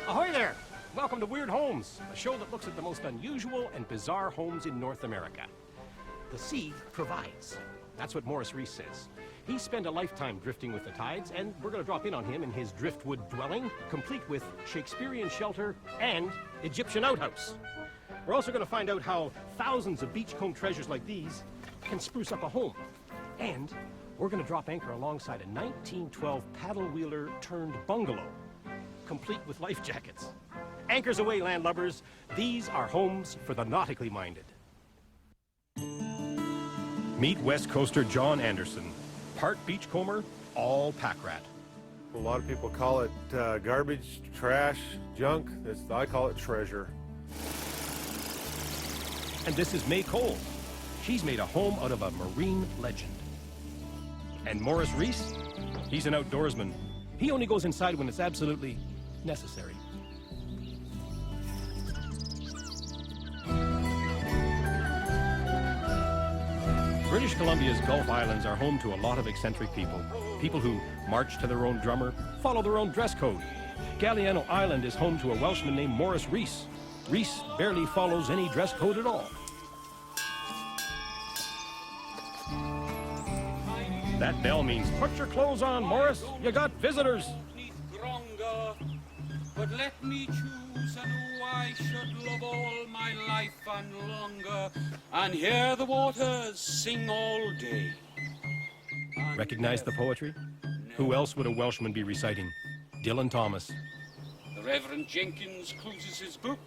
Ahoy there! Welcome to Weird Homes, a show that looks at the most unusual and bizarre homes in North America. The sea provides. That's what Morris Reese says. He spent a lifetime drifting with the tides, and we're going to drop in on him in his driftwood dwelling, complete with Shakespearean shelter and Egyptian outhouse. We're also going to find out how thousands of beachcomb treasures like these can spruce up a home. And we're going to drop anchor alongside a 1912 paddle-wheeler turned bungalow, complete with life jackets. Anchors away, landlubbers. These are homes for the nautically minded. Meet West Coaster John Anderson, part beachcomber, all pack rat. A lot of people call it garbage, trash, junk. I call it treasure. And this is May Cole. She's made a home out of a marine legend. And Morris Reese, he's an outdoorsman. He only goes inside when it's absolutely necessary. British Columbia's Gulf Islands are home to a lot of eccentric people. People who march to their own drummer, follow their own dress code. Galliano Island is home to a Welshman named Morris Reese. Reese barely follows any dress code at all. That bell means put your clothes on, Morris. You got visitors. But let me choose and who I should love all my life and longer, and hear the waters sing all day. Recognize the poetry? Who else would a Welshman be reciting? Dylan Thomas. The Reverend Jenkins closes his book.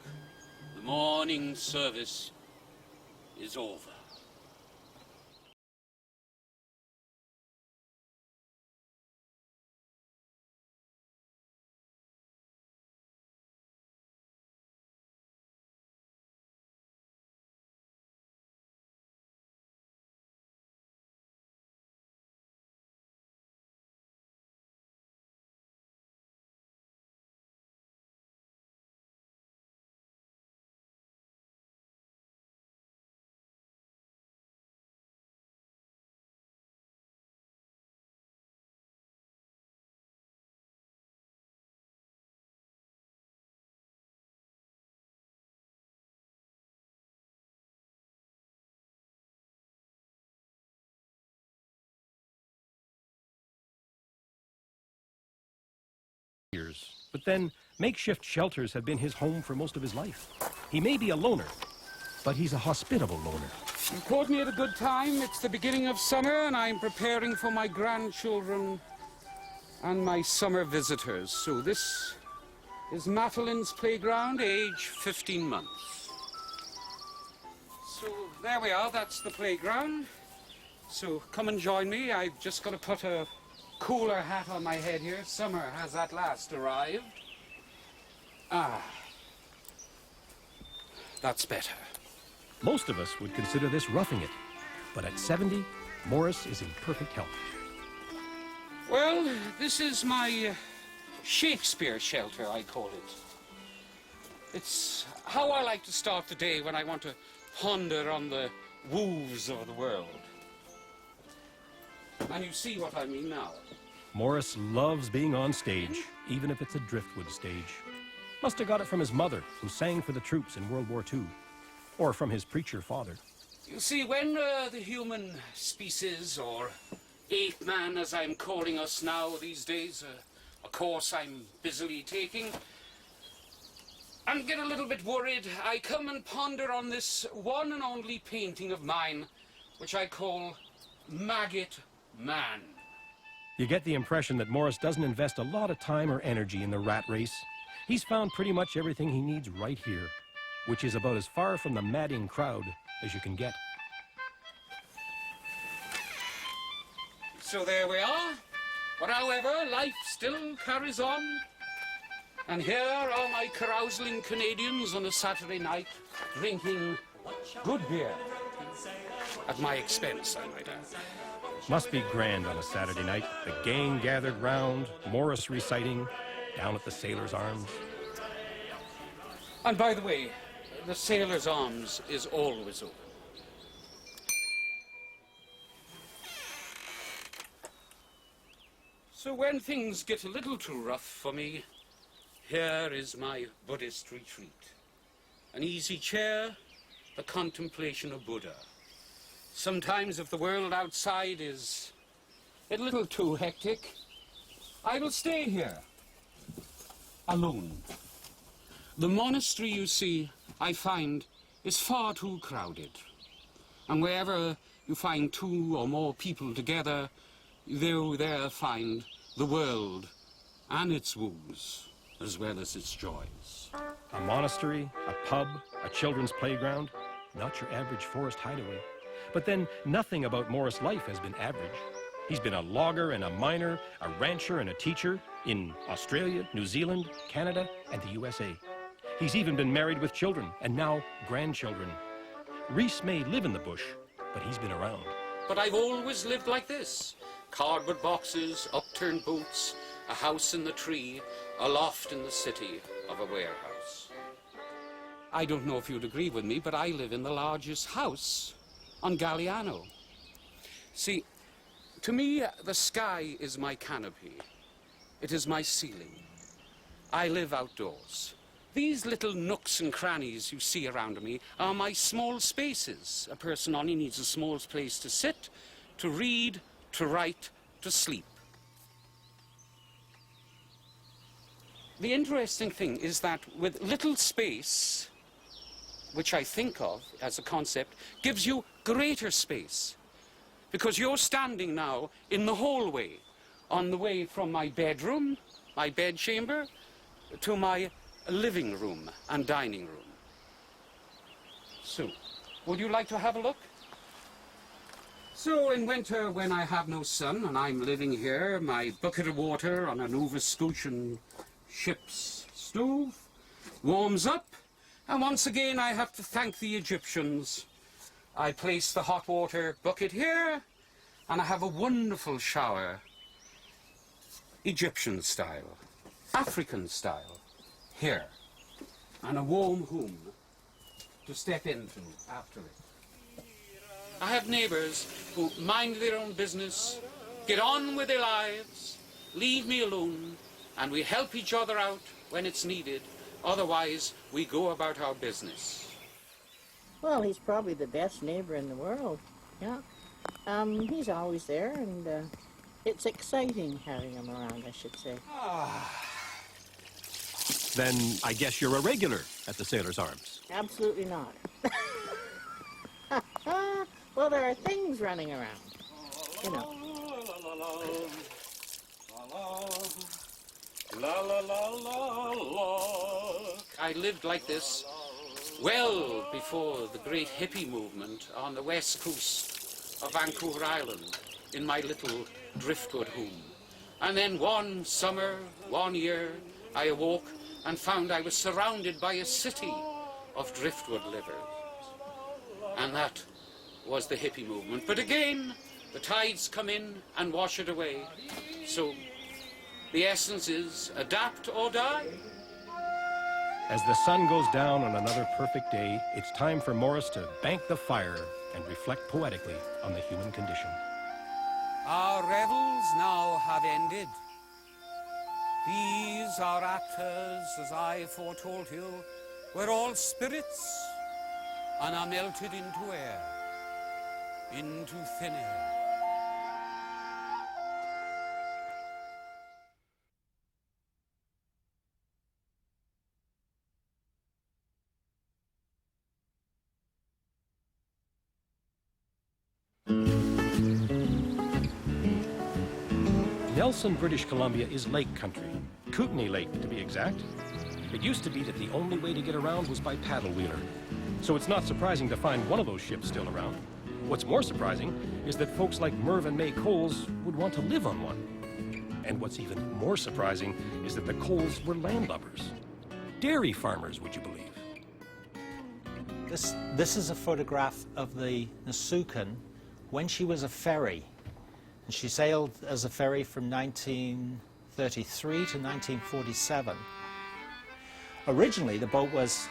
The morning service is over. But then, makeshift shelters have been his home for most of his life. He may be a loner, but he's a hospitable loner. You caught me at a good time. It's the beginning of summer, and I'm preparing for my grandchildren and my summer visitors. So this is Mattelin's playground, age 15 months. So there we are, that's the playground. So come and join me. I've just got to put a cooler hat on my head here. Summer has at last arrived. That's better. Most of us would consider this roughing it, but at 70, Morris is in perfect health. Well, this is my Shakespeare shelter, I call it. It's how I like to start the day when I want to ponder on the woes of the world. And you see what I mean now. Morris loves being on stage, even if it's a driftwood stage. Must have got it from his mother, who sang for the troops in World War II, or from his preacher father. You see, when the human species, or ape man as I'm calling us now these days, a course I'm busily taking, and get a little bit worried, I come and ponder on this one and only painting of mine, which I call Maggot Man. You get the impression that Morris doesn't invest a lot of time or energy in the rat race. He's found pretty much everything he needs right here, which is about as far from the madding crowd as you can get. So there we are. But however, life still carries on. And here are my carouseling Canadians on a Saturday night, drinking good beer. At my expense, I might add. Must be grand on a Saturday night. The gang gathered round, Morris reciting, down at the Sailor's Arms. And by the way, the Sailor's Arms is always open. So when things get a little too rough for me, Here is my Buddhist retreat. An easy chair, the contemplation of Buddha. Sometimes if the world outside is a little too hectic, I will stay here, alone. The monastery, you see, I find, is far too crowded. And wherever you find two or more people together, you there find the world and its woes, as well as its joys. A monastery, a pub, a children's playground, not your average forest hideaway. But then nothing about Morris' life has been average. He's been a logger and a miner, a rancher and a teacher in Australia, New Zealand, Canada, and the USA. He's even been married with children, and now grandchildren. Reese may live in the bush, but he's been around. But I've always lived like this. Cardboard boxes, upturned boots, a house in the tree, a loft in the city of a warehouse. I don't know if you'd agree with me, but I live in the largest house on Galliano. See, to me, the sky is my canopy. It is my ceiling. I live outdoors. These little nooks and crannies you see around me are my small spaces. A person only needs a small place to sit, to read, to write, to sleep. The interesting thing is that with little space, which I think of as a concept, gives you greater space. Because you're standing now in the hallway, on the way from my bedroom, my bedchamber, to my living room and dining room. So, would you like to have a look? So, in winter, when I have no sun and I'm living here, my bucket of water on an over-scoochin' ship's stove warms up, and once again I have to thank the Egyptians. I place the hot water bucket here, and I have a wonderful shower, Egyptian style, African style, here, and a warm home to step into after it. I have neighbours who mind their own business, get on with their lives, leave me alone, and we help each other out when it's needed. Otherwise, we go about our business. Well, he's probably the best neighbor in the world, yeah. He's always there, and it's exciting having him around, I should say. Then I guess you're a regular at the Sailor's Arms. Absolutely not. Well, there are things running around, you know. La la la la la. I lived like this well before the great hippie movement on the west coast of Vancouver Island in my little driftwood home. And then one summer, one year, I awoke and found I was surrounded by a city of driftwood livers. And that was the hippie movement. But again, the tides come in and wash it away. So the essence is adapt or die. As the sun goes down on another perfect day, it's time for Morris to bank the fire and reflect poetically on the human condition. Our revels now have ended. These our actors, as I foretold you, were all spirits and are melted into air, into thin air. Nelson, British Columbia is lake country, Kootenay Lake to be exact. It used to be that the only way to get around was by paddle wheeler. So it's not surprising to find one of those ships still around. What's more surprising is that folks like Merv and May Coles would want to live on one. And what's even more surprising is that the Coles were landlubbers. Dairy farmers, would you believe? This is a photograph of the Nasukan when she was a ferry. And she sailed as a ferry from 1933 to 1947. Originally, the boat was,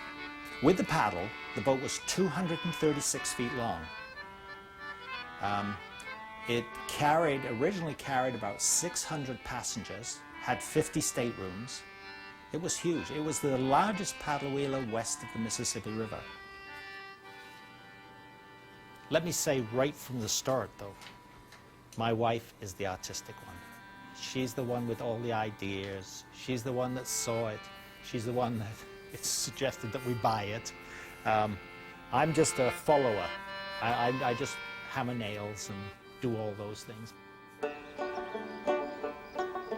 with the paddle, the boat was 236 feet long. It originally carried about 600 passengers, had 50 staterooms, It was huge. It was the largest paddle wheeler west of the Mississippi River. Let me say right from the start, though, my wife is the artistic one. She's the one with all the ideas. She's the one that saw it. She's the one that it's suggested that we buy it. I'm just a follower. I just hammer nails and do all those things.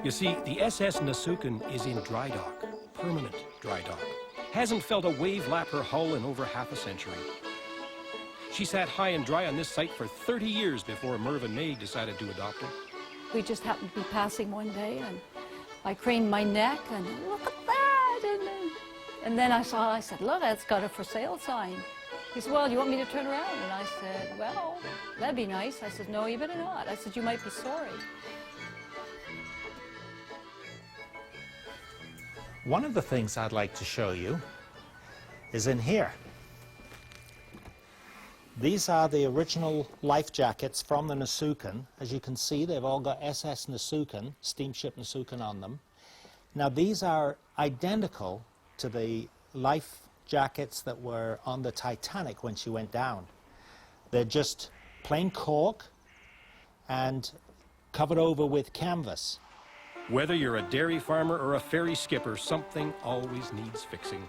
You see, the SS Nasukan is in dry dock, permanent dry dock. Hasn't felt a wave lap her hull in over half a century. She sat high and dry on this site for 30 years before Merv and May decided to adopt her. We just happened to be passing one day, and I craned my neck, and look at that! And then I said, look, it's got a for sale sign. He said, well, you want me to turn around? And I said, well, that'd be nice. I said, no, you better not. I said, you might be sorry. One of the things I'd like to show you is in here. These are the original life jackets from the Nasukan. As you can see, they've all got SS Nasukan, steamship Nasukan on them. Now, these are identical to the life jackets that were on the Titanic when she went down. They're just plain cork and covered over with canvas. Whether you're a dairy farmer or a ferry skipper, something always needs fixing.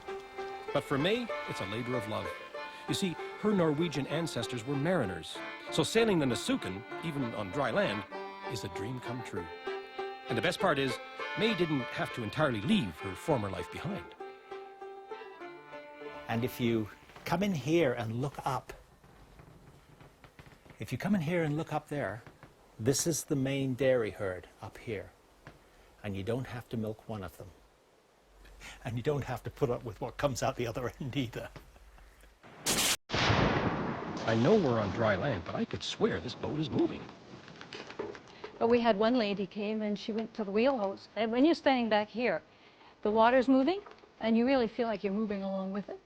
But for May, it's a labor of love. You see, her Norwegian ancestors were mariners, so sailing the Nasukan, even on dry land, is a dream come true. And the best part is, May didn't have to entirely leave her former life behind. And if you come in here and look up, there, this is the main dairy herd up here. And you don't have to milk one of them. And you don't have to put up with what comes out the other end either. I know we're on dry land, but I could swear this boat is moving. But we had one lady came, and she went to the wheelhouse. And when you're standing back here, the water's moving, and you really feel like you're moving along with it.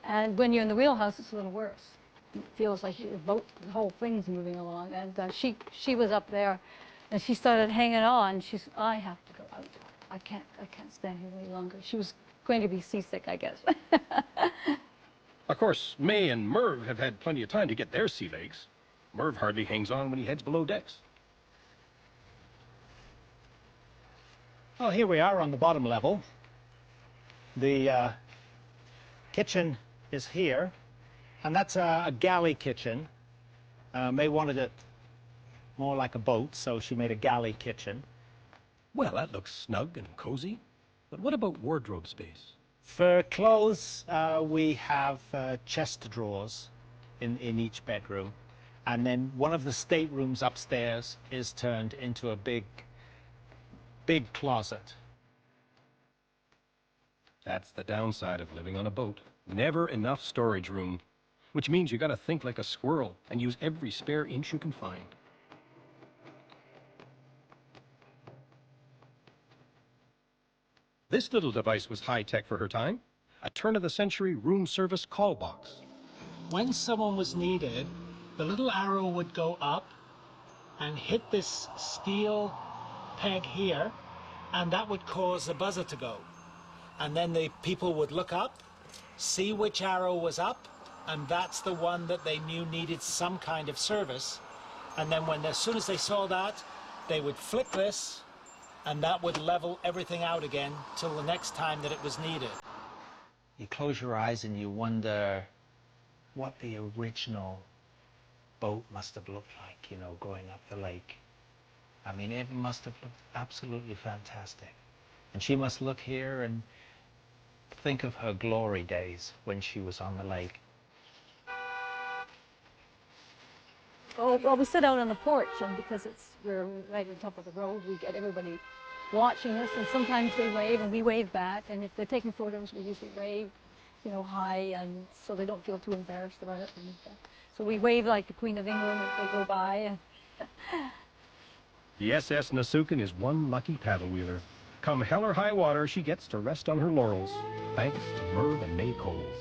And when you're in the wheelhouse, it's a little worse. It feels like the boat, the whole thing's moving along. And she was up there, and she started hanging on. She said, I have to go out. I can't stand here any longer. She was going to be seasick, I guess. Of course, May and Merv have had plenty of time to get their sea legs. Merv hardly hangs on when he heads below decks. Well, here we are on the bottom level. The kitchen is here, and that's a galley kitchen. May wanted it more like a boat, so she made a galley kitchen. Well, that looks snug and cozy. But what about wardrobe space? For clothes, we have chest drawers in each bedroom. And then one of the staterooms upstairs is turned into a big closet. That's the downside of living on a boat. Never enough storage room. Which means you gotta think like a squirrel and use every spare inch you can find. This little device was high-tech for her time. A turn-of-the-century room service call box. When someone was needed, the little arrow would go up and hit this steel peg here, and that would cause the buzzer to go. And then the people would look up, see which arrow was up, and that's the one that they knew needed some kind of service. And then as soon as they saw that, they would flick this, and that would level everything out again till the next time that it was needed. You close your eyes and you wonder what the original boat must have looked like, you know, going up the lake. I mean, it must have looked absolutely fantastic. And she must look here and think of her glory days when she was on the lake. Oh, well, we sit out on the porch, and because we're right on top of the road, we get everybody watching us, and sometimes they wave, and we wave back, and if they're taking photos, we usually wave, you know, hi, and so they don't feel too embarrassed about it. And, so we wave like the Queen of England as they go by. The SS Nasukan is one lucky paddle wheeler. Come hell or high water, she gets to rest on her laurels, thanks to Merv and May Coles.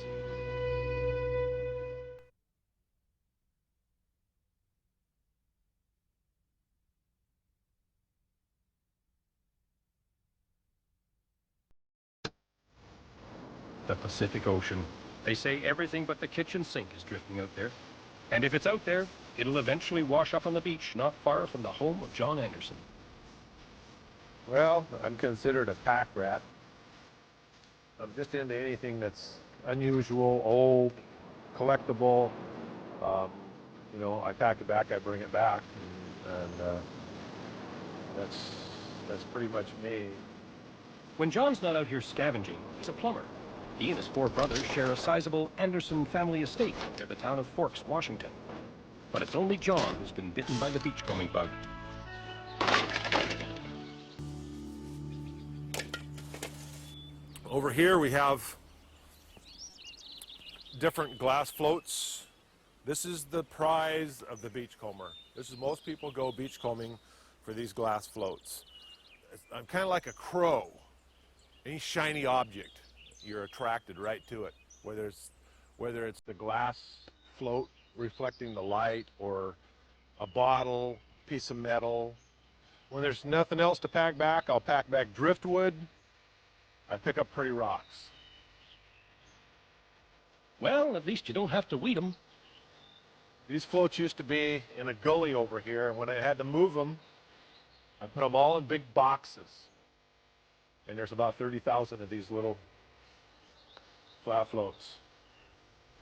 The Pacific Ocean. They say everything but the kitchen sink is drifting out there. And if it's out there, it'll eventually wash up on the beach not far from the home of John Anderson. Well, I'm considered a pack rat. I'm just into anything that's unusual, old, collectible. You know, I pack it back, I bring it back, and that's pretty much me. When John's not out here scavenging, he's a plumber. He and his 4 brothers share a sizable Anderson family estate near the town of Forks, Washington. But it's only John who's been bitten by the beachcombing bug. Over here we have different glass floats. This is the prize of the beachcomber. This is, most people go beachcombing for these glass floats. I'm kind of like a crow. Any shiny object, you're attracted right to it. Whether it's the glass float reflecting the light, or a bottle, piece of metal. When there's nothing else to pack back, I'll pack back driftwood. I pick up pretty rocks. Well, at least you don't have to weed them. These floats used to be in a gully over here, and when I had to move them, I put them all in big boxes. And there's about 30,000 of these little flat floats.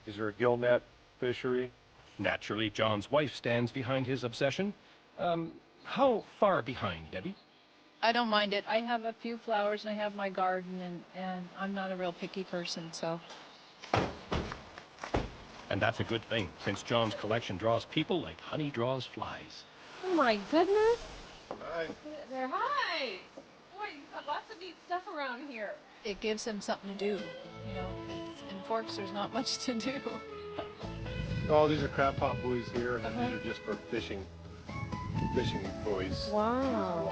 These are a gillnet fishery. Naturally, John's wife stands behind his obsession. How far behind, Debbie? I don't mind it. I have a few flowers and I have my garden, and I'm not a real picky person, so. And that's a good thing, since John's collection draws people like honey draws flies. Oh my goodness. Hi. There, hi. Boy, you've got lots of neat stuff around here. It gives them something to do, you know. In Forks, there's not much to do. Oh, these are crab pot buoys here, and then these are just for fishing buoys. Wow.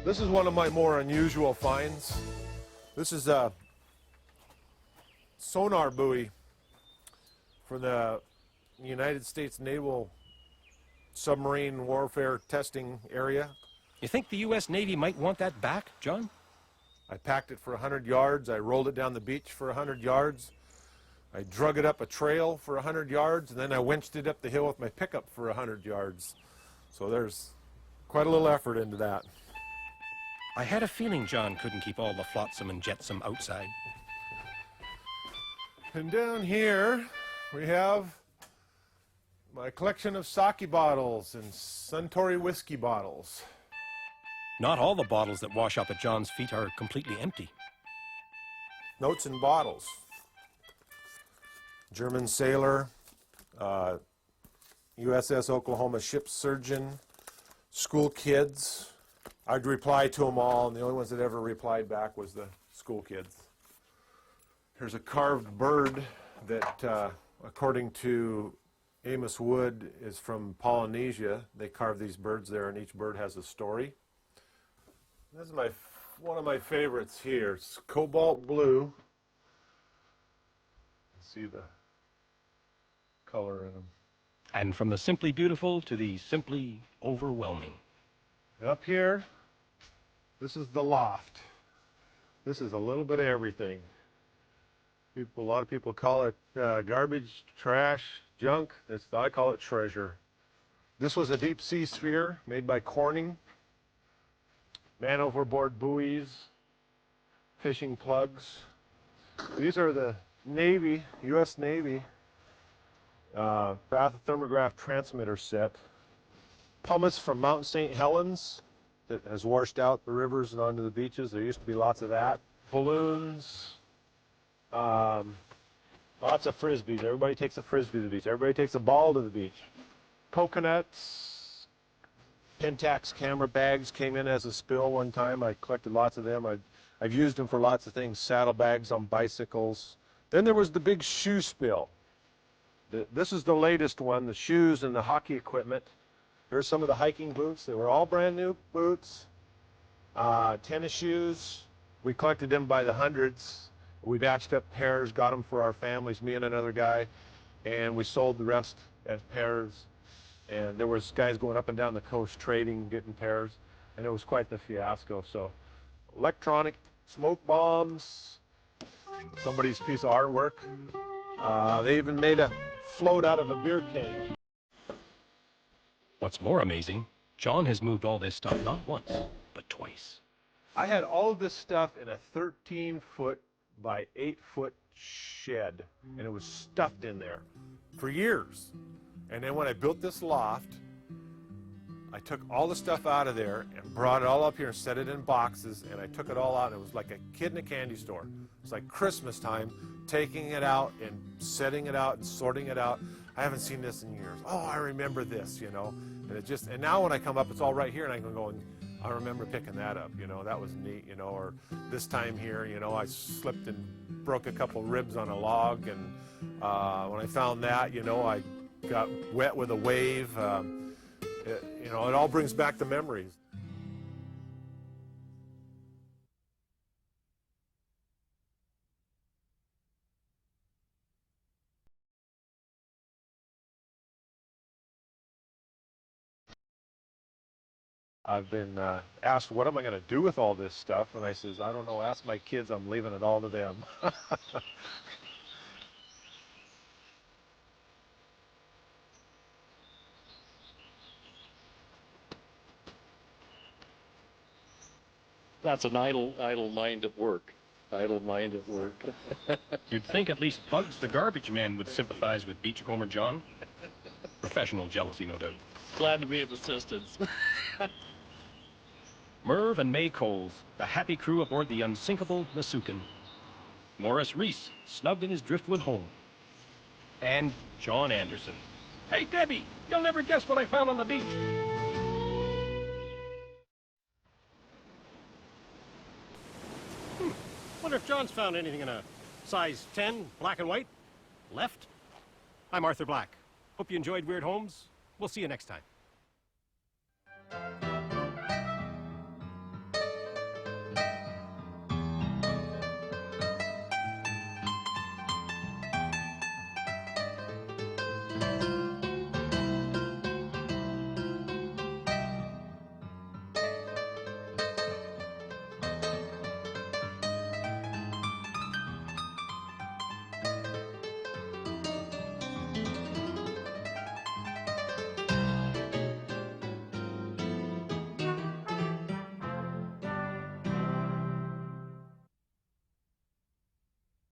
This is one of my more unusual finds. This is a sonar buoy for the United States Naval Submarine Warfare Testing Area. You think the U.S. Navy might want that back, John? I packed it for 100 yards. I rolled it down the beach for 100 yards. I drug it up a trail for 100 yards, and then I winched it up the hill with my pickup for 100 yards. So there's quite a little effort into that. I had a feeling John couldn't keep all the flotsam and jetsam outside. And down here we have my collection of sake bottles and Suntory whiskey bottles. Not all the bottles that wash up at John's feet are completely empty. Notes in bottles. German sailor, USS Oklahoma ship surgeon, school kids. I'd reply to them all, and the only ones that ever replied back was the school kids. Here's a carved bird that, according to Amos Wood, is from Polynesia. They carve these birds there, and each bird has a story. This is one of my favorites here. It's cobalt blue. See the color in them. And from the simply beautiful to the simply overwhelming. Up here, this is the loft. This is a little bit of everything. A lot of people call it garbage, trash, junk. I call it treasure. This was a deep sea sphere made by Corning. Man overboard buoys, fishing plugs. These are the Navy, U.S. Navy, bathythermograph transmitter set. Pumice from Mount St. Helens that has washed out the rivers and onto the beaches. There used to be lots of that. Balloons, lots of frisbees. Everybody takes a frisbee to the beach. Everybody takes a ball to the beach. Coconuts, Pentax camera bags came in as a spill one time. I collected lots of them. I've used them for lots of things. Saddlebags on bicycles. Then there was the big shoe spill. This is the latest one, the shoes and the hockey equipment. Here's some of the hiking boots. They were all brand new boots. Tennis shoes. We collected them by the hundreds. We batched up pairs, got them for our families, me and another guy, and we sold the rest as pairs. And there was guys going up and down the coast trading, getting pairs, and it was quite the fiasco. So electronic smoke bombs, somebody's piece of artwork. They even made a float out of a beer can. What's more amazing, John has moved all this stuff not once, but twice. I had all of this stuff in a 13-foot by 8-foot shed, and it was stuffed in there for years. And then when I built this loft, I took all the stuff out of there and brought it all up here and set it in boxes, and I took it all out, and it was like a kid in a candy store. It's like Christmas time, taking it out and setting it out and sorting it out. I haven't seen this in years. Oh, I remember this, you know. And now when I come up, it's all right here, and I can go and I remember picking that up, you know. That was neat, you know. Or this time here, you know, I slipped and broke a couple ribs on a log, and when I found that, you know, I got wet with a wave. You know, it all brings back the memories. I've been asked, what am I going to do with all this stuff? And I says, I don't know, ask my kids, I'm leaving it all to them. That's an idle mind at work. Idle mind at work. You'd think at least Bugs the garbage man would sympathize with Beachcomber John. Professional jealousy, no doubt. Glad to be of assistance. Merv and May Coles, the happy crew aboard the unsinkable Nasukan. Morris Reese, snugged in his driftwood home. And John Anderson. Hey, Debbie, you'll never guess what I found on the beach. Wonder if John's found anything in a size 10, black and white. Left? I'm Arthur Black. Hope you enjoyed Weird Homes. We'll see you next time.